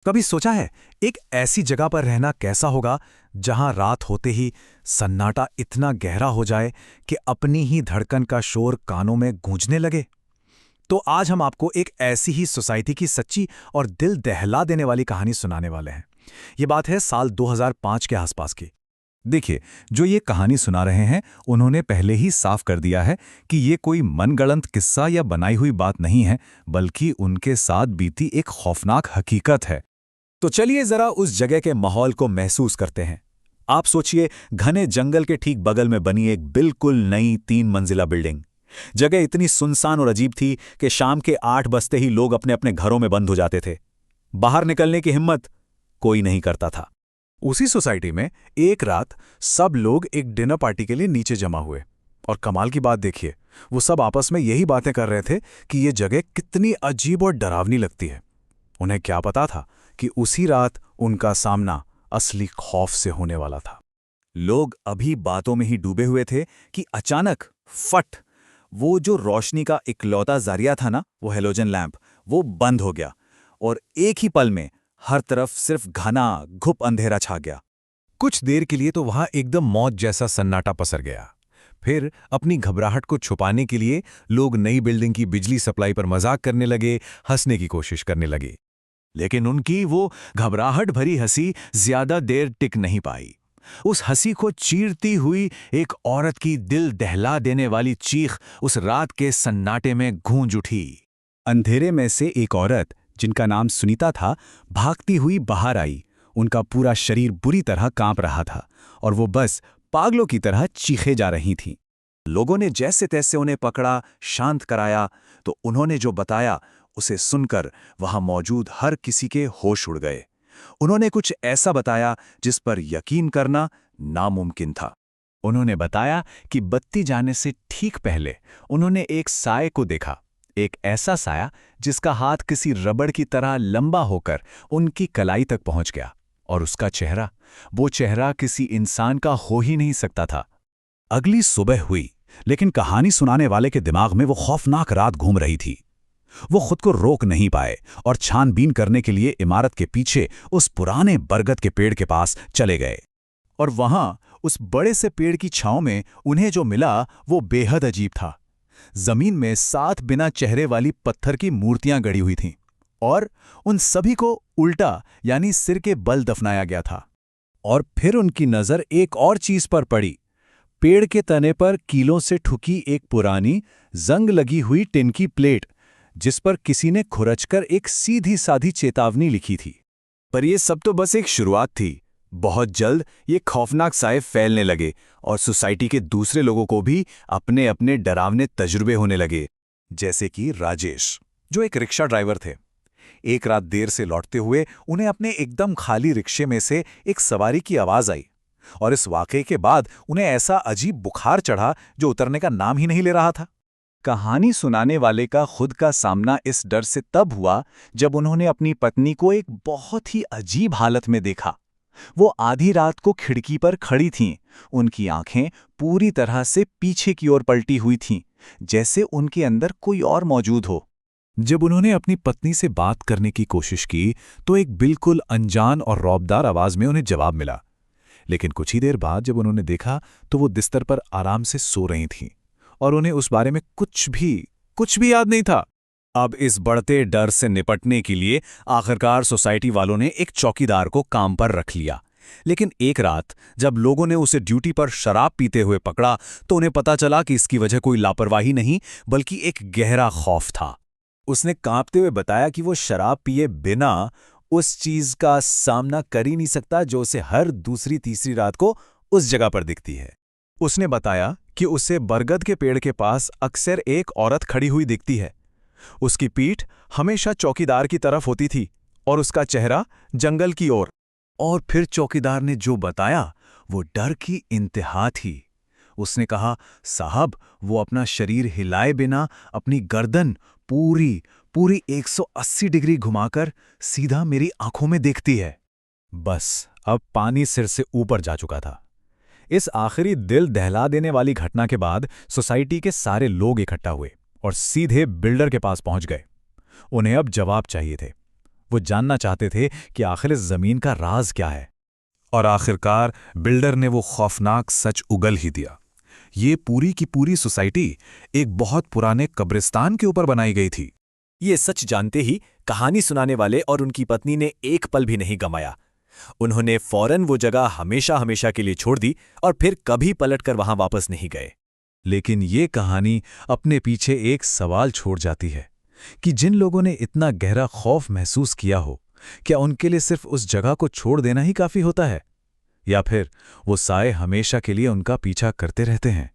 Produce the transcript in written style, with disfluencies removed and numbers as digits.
कभी सोचा है एक ऐसी जगह पर रहना कैसा होगा जहां रात होते ही सन्नाटा इतना गहरा हो जाए कि अपनी ही धड़कन का शोर कानों में गूंजने लगे। तो आज हम आपको एक ऐसी ही सोसाइटी की सच्ची और दिल दहला देने वाली कहानी सुनाने वाले हैं। ये बात है साल 2005 के आसपास की। देखिए, जो ये कहानी सुना रहे हैं उन्होंने पहले ही साफ कर दिया है कि ये कोई मनगढ़ंत किस्सा या बनाई हुई बात नहीं है, बल्कि उनके साथ बीती एक खौफनाक हकीकत है। तो चलिए जरा उस जगह के माहौल को महसूस करते हैं। आप सोचिए, घने जंगल के ठीक बगल में बनी एक बिल्कुल नई 3 मंजिला बिल्डिंग। जगह इतनी सुनसान और अजीब थी कि शाम के 8 बजते ही लोग अपने अपने घरों में बंद हो जाते थे। बाहर निकलने की हिम्मत कोई नहीं करता था। उसी सोसाइटी में एक रात सब लोग एक डिनर पार्टी के लिए नीचे जमा हुए। और कमाल की बात देखिए, वो सब आपस में यही बातें कर रहे थे कि ये जगह कितनी अजीब और डरावनी लगती है। उन्हें क्या पता था कि उसी रात उनका सामना असली खौफ से होने वाला था। लोग अभी बातों में ही डूबे हुए थे कि अचानक फट, वो जो रोशनी का इकलौता जरिया था ना, वो हेलोजन लैंप, वो बंद हो गया और एक ही पल में हर तरफ सिर्फ घना घुप अंधेरा छा गया। कुछ देर के लिए तो वहां एकदम मौत जैसा सन्नाटा पसर गया। फिर अपनी घबराहट को छुपाने के लिए लोग नई बिल्डिंग की बिजली सप्लाई पर मजाक करने लगे, हंसने की कोशिश करने लगे। लेकिन उनकी वो घबराहट भरी हंसी ज्यादा देर टिक नहीं पाई। उस हंसी को चीरती हुई एक औरत की दिल दहला देने वाली चीख उस रात के सन्नाटे में गूंज उठी। अंधेरे में से एक औरत, जिनका नाम सुनीता था, भागती हुई बाहर आई। उनका पूरा शरीर बुरी तरह कांप रहा था और वो बस पागलों की तरह चीखे जा रही थीं। लोगों ने जैसे तैसे उन्हें पकड़ा, शांत कराया, तो उन्होंने जो बताया उसे सुनकर वहां मौजूद हर किसी के होश उड़ गए। उन्होंने कुछ ऐसा बताया जिस पर यकीन करना नामुमकिन था। उन्होंने बताया कि बत्ती जाने से ठीक पहले उन्होंने एक साए को देखा, एक ऐसा साया जिसका हाथ किसी रबड़ की तरह लंबा होकर उनकी कलाई तक पहुंच गया, और उसका चेहरा, वो चेहरा किसी इंसान का हो ही नहीं सकता था। अगली सुबह हुई, लेकिन कहानी सुनाने वाले के दिमाग में वो खौफनाक रात घूम रही थी। वो खुद को रोक नहीं पाए और छानबीन करने के लिए इमारत के पीछे उस पुराने बरगद के पेड़ के पास चले गए। और वहां उस बड़े से पेड़ की छांव में उन्हें जो मिला वो बेहद अजीब था। जमीन में 7 बिना चेहरे वाली पत्थर की मूर्तियां गड़ी हुई थीं, और उन सभी को उल्टा यानी सिर के बल दफनाया गया था। और फिर उनकी नजर एक और चीज पर पड़ी। पेड़ के तने पर कीलों से ठुकी एक पुरानी, जंग लगी हुई टिन की प्लेट, जिस पर किसी ने खुरचकर एक सीधी साधी चेतावनी लिखी थी। पर यह सब तो बस एक शुरुआत थी। बहुत जल्द ये खौफनाक साए फैलने लगे और सोसाइटी के दूसरे लोगों को भी अपने अपने डरावने तजुर्बे होने लगे। जैसे कि राजेश, जो एक रिक्शा ड्राइवर थे। एक रात देर से लौटते हुए उन्हें अपने एकदम खाली रिक्शे में से एक सवारी की आवाज आई, और इस वाकये के बाद उन्हें ऐसा अजीब बुखार चढ़ा जो उतरने का नाम ही नहीं ले रहा था। कहानी सुनाने वाले का खुद का सामना इस डर से तब हुआ जब उन्होंने अपनी पत्नी को एक बहुत ही अजीब हालत में देखा। वो आधी रात को खिड़की पर खड़ी थीं, उनकी आंखें पूरी तरह से पीछे की ओर पलटी हुई थीं, जैसे उनके अंदर कोई और मौजूद हो। जब उन्होंने अपनी पत्नी से बात करने की कोशिश की तो एक बिल्कुल अनजान और रौबदार आवाज में उन्हें जवाब मिला। लेकिन कुछ ही देर बाद जब उन्होंने देखा तो वो बिस्तर पर आराम से सो रही थीं, और उन्हें उस बारे में कुछ भी याद नहीं था। अब इस बढ़ते डर से निपटने के लिए आखिरकार सोसाइटी वालों ने एक चौकीदार को काम पर रख लिया। लेकिन एक रात जब लोगों ने उसे ड्यूटी पर शराब पीते हुए पकड़ा तो उन्हें पता चला कि इसकी वजह कोई लापरवाही नहीं, बल्कि एक गहरा खौफ था। उसने कांपते हुए बताया कि वो शराब पिए बिना उस चीज का सामना कर ही नहीं सकता जो उसे हर दूसरी तीसरी रात को उस जगह पर दिखती है। उसने बताया कि उसे बरगद के पेड़ के पास अक्सर एक औरत खड़ी हुई दिखती है। उसकी पीठ हमेशा चौकीदार की तरफ होती थी और उसका चेहरा जंगल की ओर। और फिर चौकीदार ने जो बताया वो डर की इंतहा थी। उसने कहा, साहब, वो अपना शरीर हिलाए बिना अपनी गर्दन पूरी 180 डिग्री घुमाकर सीधा मेरी आंखों में देखती है। बस अब पानी सिर से ऊपर जा चुका था। इस आखिरी दिल दहला देने वाली घटना के बाद सोसाइटी के सारे लोग इकट्ठा हुए और सीधे बिल्डर के पास पहुंच गए। उन्हें अब जवाब चाहिए थे। वो जानना चाहते थे कि आखिर इस जमीन का राज क्या है। और आखिरकार बिल्डर ने वो खौफनाक सच उगल ही दिया। ये पूरी की पूरी सोसाइटी एक बहुत पुराने कब्रिस्तान के ऊपर बनाई गई थी। ये सच जानते ही कहानी सुनाने वाले और उनकी पत्नी ने एक पल भी नहीं गंवाया। उन्होंने फौरन वो जगह हमेशा हमेशा के लिए छोड़ दी और फिर कभी पलटकर वहां वापस नहीं गए। लेकिन ये कहानी अपने पीछे एक सवाल छोड़ जाती है कि जिन लोगों ने इतना गहरा खौफ महसूस किया हो, क्या उनके लिए सिर्फ उस जगह को छोड़ देना ही काफी होता है, या फिर वो साए हमेशा के लिए उनका पीछा करते रहते हैं।